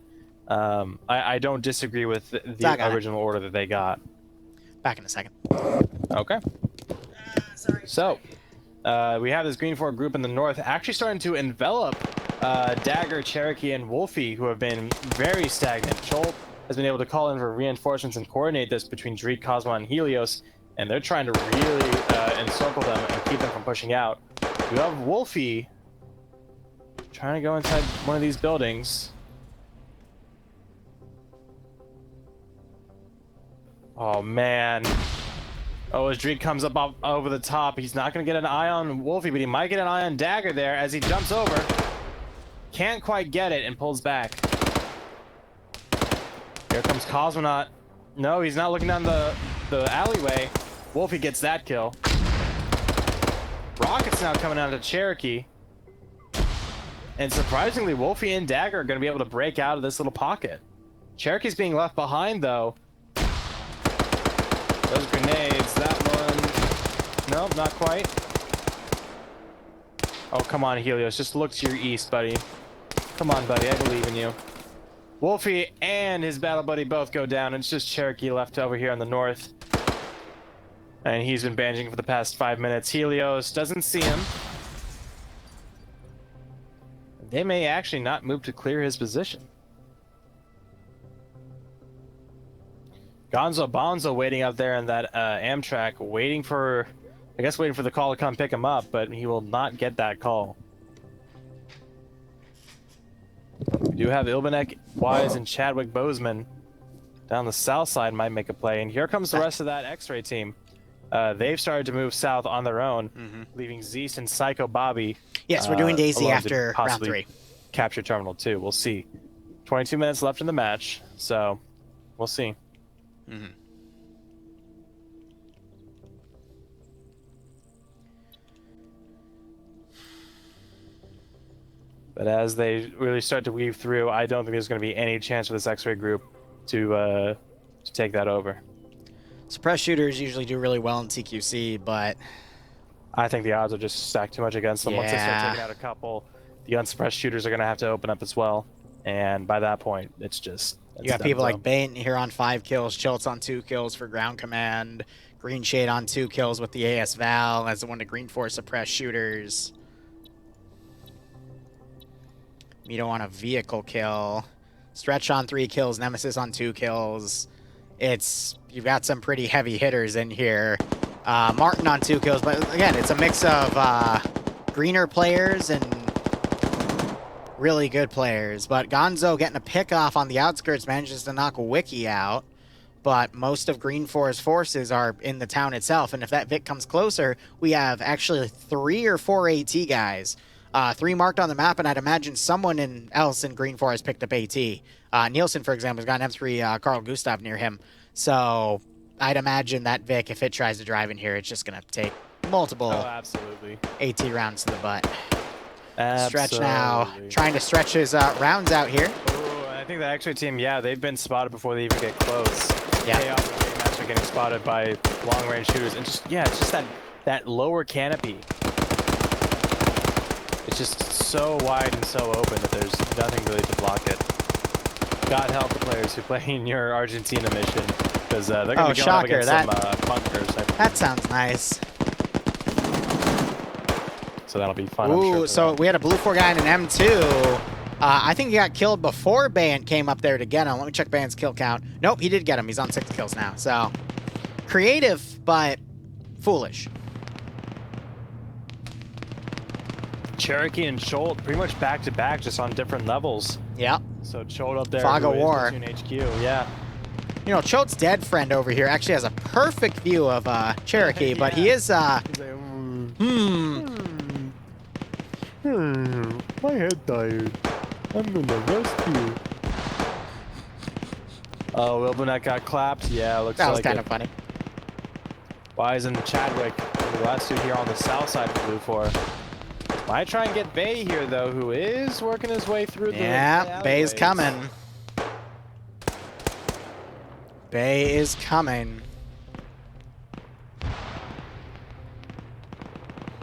I don't disagree with the original order that they got. Back in a second. Okay. Sorry. So, we have this Green 4 group in the north actually starting to envelop Dagger, Cherokee, and Wolfie, who have been very stagnant. Scholl has been able to call in for reinforcements and coordinate this between Dreed, Cosmo, and Helios, and they're trying to really encircle them and keep them from pushing out. You have Wolfie trying to go inside one of these buildings. Oh, man. Oh, as Dreed comes up over the top, he's not going to get an eye on Wolfie, but he might get an eye on Dagger there as he jumps over. Can't quite get it and pulls back. Here comes Cosmonaut. No, he's not looking down the alleyway. Wolfie gets that kill. Rocket's now coming out of Cherokee. And surprisingly, Wolfie and Dagger are going to be able to break out of this little pocket. Cherokee's being left behind, though. Those grenades, that one. Nope, not quite. Oh, come on, Helios. Just look to your east, buddy. Come on, buddy. I believe in you. Wolfie and his battle buddy both go down. It's just Cherokee left over here on the north. And he's been bandaging for the past 5 minutes. Helios doesn't see him. They may actually not move to clear his position. Gonzo Bonzo waiting out there in that Amtrak, waiting for the call to come pick him up, but he will not get that call. We do have Ilbanek, Wise, and Chadwick Bozeman down the south side might make a play, and here comes the rest of that X-Ray team. They've started to move south on their own, leaving Zeist and Psycho Bobby. Yes, we're doing Daisy after round 3. Capture Terminal 2. We'll see. 22 minutes left in the match, so we'll see. But as they really start to weave through, I don't think there's going to be any chance for this X-Ray group to take that over. Suppressed shooters usually do really well in TQC, but I think the odds are just stacked too much against them. Once they start taking out a couple, the unsuppressed shooters are going to have to open up as well. And by that point, it's just... You got people like Bane here on 5 kills, Chiltz on 2 kills for ground command, Green Shade on 2 kills with the AS Val as the one to Green 4 suppressed shooters. Mito on a vehicle kill, Stretch on 3 kills, Nemesis on 2 kills. You've got some pretty heavy hitters in here. Martin on 2 kills, but again, it's a mix of greener players and really good players. But Gonzo getting a pick off on the outskirts manages to knock Wiki out. But most of Green 4's forces are in the town itself. And if that Vic comes closer, we have actually 3 or 4 AT guys. 3 marked on the map, and I'd imagine someone else in Green 4 has picked up AT. Nielsen, for example, has got an M3 Carl Gustav near him. So I'd imagine that Vic, if it tries to drive in here, it's just going to take multiple Oh, absolutely. AT rounds to the butt. Absolutely. Stretch now, trying to stretch his rounds out here. Ooh, I think the X-ray team, yeah, they've been spotted before they even get close. Yeah. Chaos and Game Master getting spotted by long-range shooters, and just it's just that lower canopy. It's just so wide and so open that there's nothing really to block it. God help the players who play in your Argentina mission, because they're going to be going up against some bunkers. That sounds nice. So that'll be fun. Ooh, I'm sure so we had a Blue 4 guy in an M2. I think he got killed before Bant came up there to get him. Let me check Bant's kill count. Nope, he did get him. He's on 6 kills now. So, creative, but foolish. Cherokee and Cholt pretty much back-to-back, just on different levels. Yep. So Cholt up there. Fog of War. HQ, yeah. You know, Cholt's dead friend over here actually has a perfect view of Cherokee, but he is, He's like, my head tired. I'm gonna rest you. Oh, Wilburnett got clapped. Yeah, looks like that was kind of funny. Wise and Chadwick, the last two here on the south side of Blue 4. Might try and get Bay here, though, who is working his way through the Bay's coming. Bay is coming.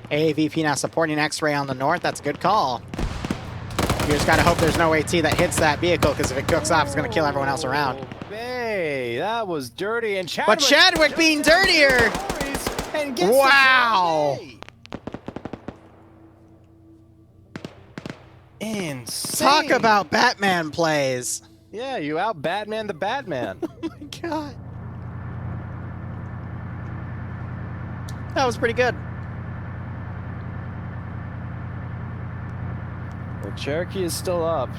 AVP now supporting X-Ray on the north. That's a good call. You just gotta hope there's no AT that hits that vehicle, because if it cooks off, it's gonna kill everyone else around. Bay, that was dirty. And Chadwick, but Chadwick being dirtier. And wow. Insane. Talk about Batman plays. Yeah, you out Batman the Batman. Oh my god. That was pretty good. Well, Cherokee is still up,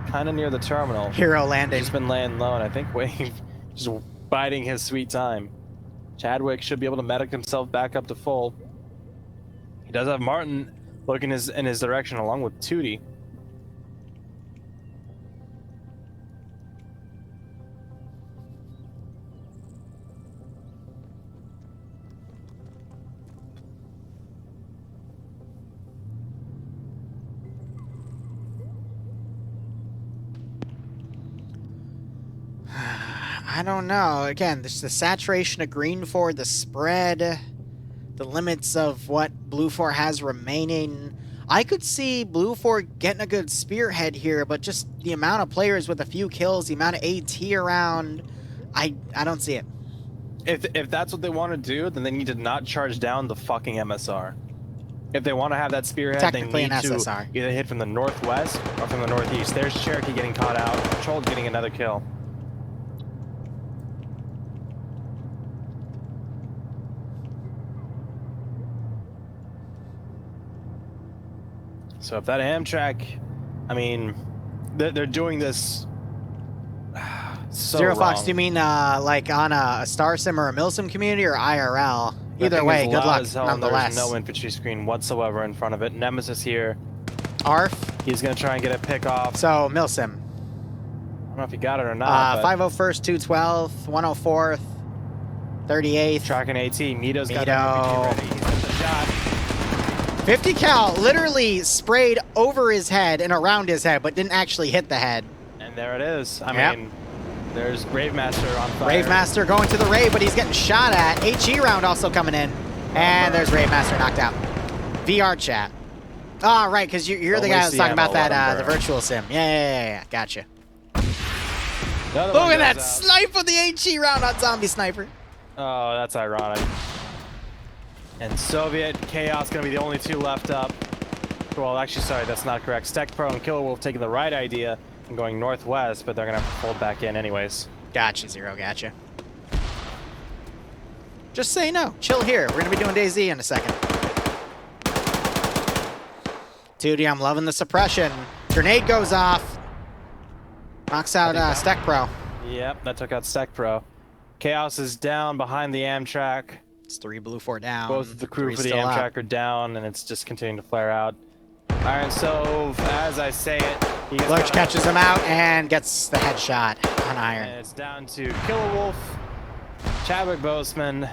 kind of near the terminal. Hero landing. He's been laying low, and I think Wave just biding his sweet time. Chadwick should be able to medic himself back up to full. He does have Martin looking in his direction along with Tootie. I don't know. Again, this the saturation of green 4, the spread, the limits of what blue 4 has remaining. I could see blue 4 getting a good spearhead here, but just the amount of players with a few kills, the amount of AT around, I don't see it. If that's what they want to do, then they need to not charge down the fucking MSR. If they want to have that spearhead, Technically they need an to SSR. either hit from the northwest or from the northeast. There's Cherokee getting caught out. Cholt getting another kill. So if that Amtrak, I mean, they're doing this so Zero wrong. Fox, do you mean like on a Star Sim or a Milsim community or IRL? Either way, good luck nonetheless. There's no infantry screen whatsoever in front of it. Nemesis here. ARF. He's going to try and get a pick off. So, Milsim. I don't know if he got it or not. 501st, 212th, 104th, 38th. Tracking AT. Mito's got Mito. an ready. He's got the shot. 50 cal literally sprayed over his head and around his head, but didn't actually hit the head. And there it is. I Yep. mean, there's Gravemaster on fire. Gravemaster going to the raid, but he's getting shot at. HE round also coming in. And there's Gravemaster knocked out. VR chat. Oh, right, because you're the guy that was talking about that, the virtual sim. Yeah. Gotcha. Look at that snipe of the HE round on Zombie Sniper. Oh, that's ironic. And Soviet Chaos going to be the only two left up. Well, actually, sorry, that's not correct. Stek Pro and Killer Wolf taking the right idea and going northwest, but they're going to have to fold back in anyways. Gotcha, Zero, gotcha. Just say no. Chill here. We're going to be doing DayZ in a second. Dude, I'm loving the suppression. Grenade goes off. Knocks out Stek Pro. Yep, that took out Stek Pro. Chaos is down behind the Amtrak. It's 3 blue, 4 down. Both of the crew 3 for the still Amtrak up. are down, and it's just continuing to flare out. Iron Stove, as I say it, he gets Lurch catches him out and gets the headshot on Iron. And it's down to Killer Wolf. Chadwick Boseman,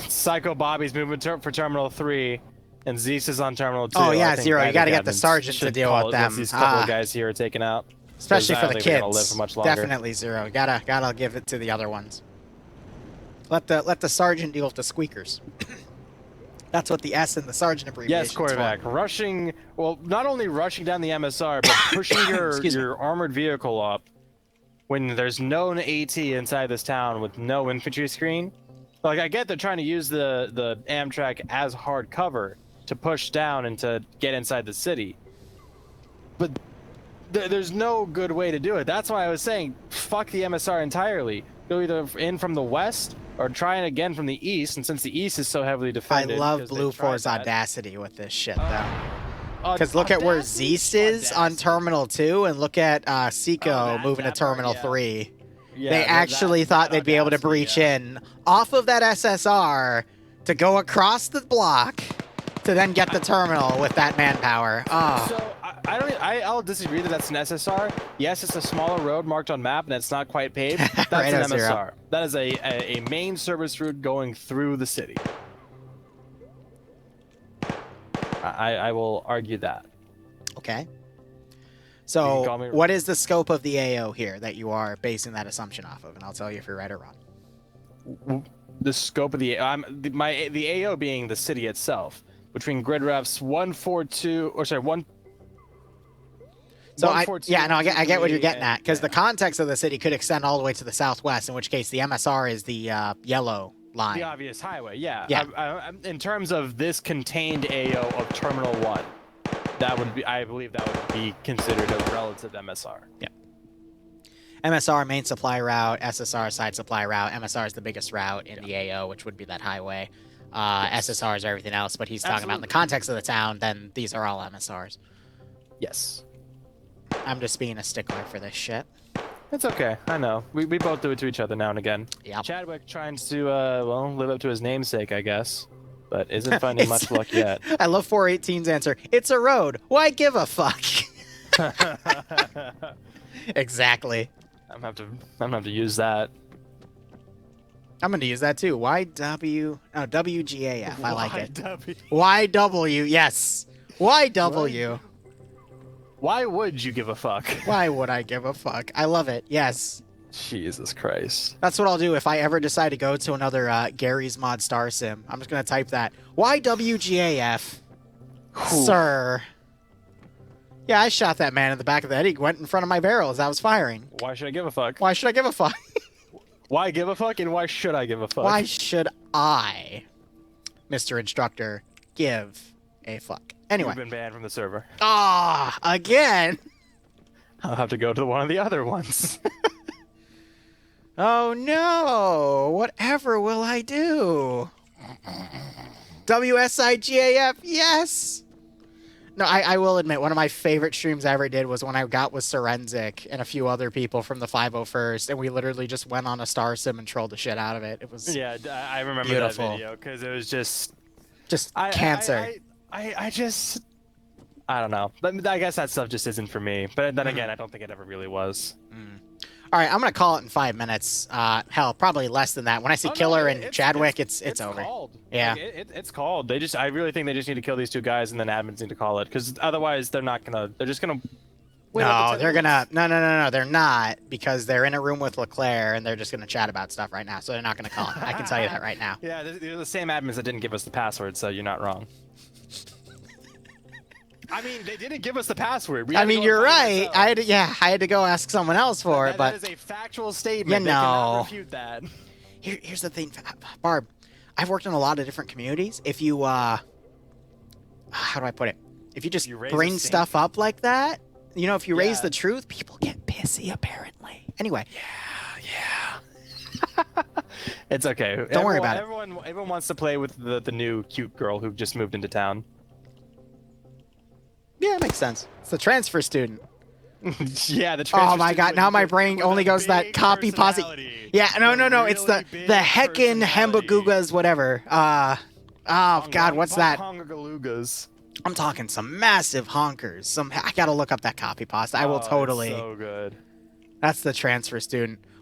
Psycho Bobby's moving for Terminal 3, and Zeus is on Terminal 2. Oh, yeah, I think Zero. You got to get admin the sergeant to should deal call with it once them. These couple of guys here are taken out. Especially I for don't the think they're gonna kids. live for much longer. Definitely Zero. Gotta give it to the other ones. Let the sergeant deal with the squeakers. That's what the S in the sergeant abbreviation is Yes, quarterback. for. Rushing, well, not only rushing down the MSR, but pushing your armored vehicle up when there's no AT inside this town with no infantry screen. Like, I get they're trying to use the Amtrak as hard cover to push down and to get inside the city. But there's no good way to do it. That's why I was saying, fuck the MSR entirely. Go either in from the west or try it again from the east, and since the east is so heavily I defended. love Blue 4's audacity with this shit, though. Because Because look at where Zeus is on Terminal 2, and look at Seiko moving to Terminal 3. They actually thought they'd be able to breach in off of that SSR to go across the block to then get the terminal with that manpower. Oh. So I'll disagree that that's an SSR. Yes, it's a smaller road marked on map and it's not quite paved. That's Right, an Zero. MSR. That is a main service route going through the city. I will argue that. Okay. You can call So, me- what is the scope of the AO here that you are basing that assumption off of? And I'll tell you if you're right or wrong. The scope of the AO being the city itself between grid refs 142 or sorry 1. So 142, I get what you're getting at, because the yeah. context of the city could extend all the way to the southwest, in which case the MSR is the yellow line. The obvious highway, yeah. Yeah. In terms of this contained AO of Terminal 1, that would be, I believe that would be considered a relative MSR. Yeah. MSR main supply route, SSR side supply route. MSR is the biggest route in the AO, which would be that highway. SSR is everything else, but he's talking about in the context of the town, then these are all MSRs. Yes. I'm just being a stickler for this shit. It's okay. I know. We both do it to each other now and again. Yep. Chadwick trying to, well, live up to his namesake, I guess. But isn't finding much luck yet. I love 418's answer. It's a road. Why give a fuck? Exactly. I'm gonna have to use that. I'm going to use that too. WGAF. I like it. YW. YW. Yes. YW. Why would you give a fuck? Why would I give a fuck? I love it. Yes. Jesus Christ. That's what I'll do if I ever decide to go to another Gary's Mod Star Sim. I'm just going to type that. YWGAF. Sir. Yeah, I shot that man in the back of the head. He went in front of my barrel as I was firing. Why should I give a fuck? Why should I give a fuck? Why give a fuck and why should I give a fuck? Why should I, Mr. Instructor, give a fuck? Anyway. You've been banned from the server. Ah, again. I'll have to go to one of the other ones. Oh no! Whatever will I do? WSIGAF, yes! No, I will admit, one of my favorite streams I ever did was when I got with Sorensic and a few other people from the 501st, and we literally just went on a Star Sim and trolled the shit out of it. It was Yeah, I remember beautiful. that video because it was just cancer. I just I don't know. But I guess that stuff just isn't for me. But then again, I don't think it ever really was. All right, I'm gonna call it in 5 minutes. Hell, probably less than that. When I see Killer and Chadwick, it's over. Called. Yeah. Like, it's called. I really think they just need to kill these two guys and then admins need to call it because otherwise they're just gonna. No, they're gonna. No. They're not, because they're in a room with Leclerc and they're just gonna chat about stuff right now. So they're not gonna call it. I can tell you that right now. Yeah, they're the same admins that didn't give us the password, so you're not wrong. I mean, they didn't give us the password. I mean, you're right. I had to go ask someone else for it, but that is a factual statement. You They cannot know. refute that. here's the thing, Barb. I've worked in a lot of different communities. If you how do I put it? If you just You raise bring a stuff up like that, you know, if you raise Yeah. the truth, people get pissy. Apparently. Anyway. Yeah. It's okay. Don't worry about it. Everyone wants to play with the new cute girl who just moved into town. Yeah, it makes sense. It's the transfer student. Yeah, the Oh my god, now my brain only goes to that copy posse. Yeah, no, it's the heckin' Hembagugas, whatever. Oh god, what's that? Hongagalugas. I'm talking some massive honkers. I gotta look up that copy pasta. I will totally. So good. That's the transfer student.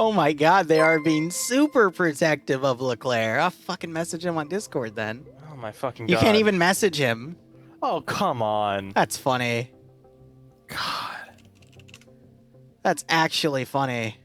Oh my god, they are being super protective of Leclerc. I'll fucking message him on Discord then. Oh my fucking You god. can't even message him. Oh, come on. That's funny. God. That's actually funny.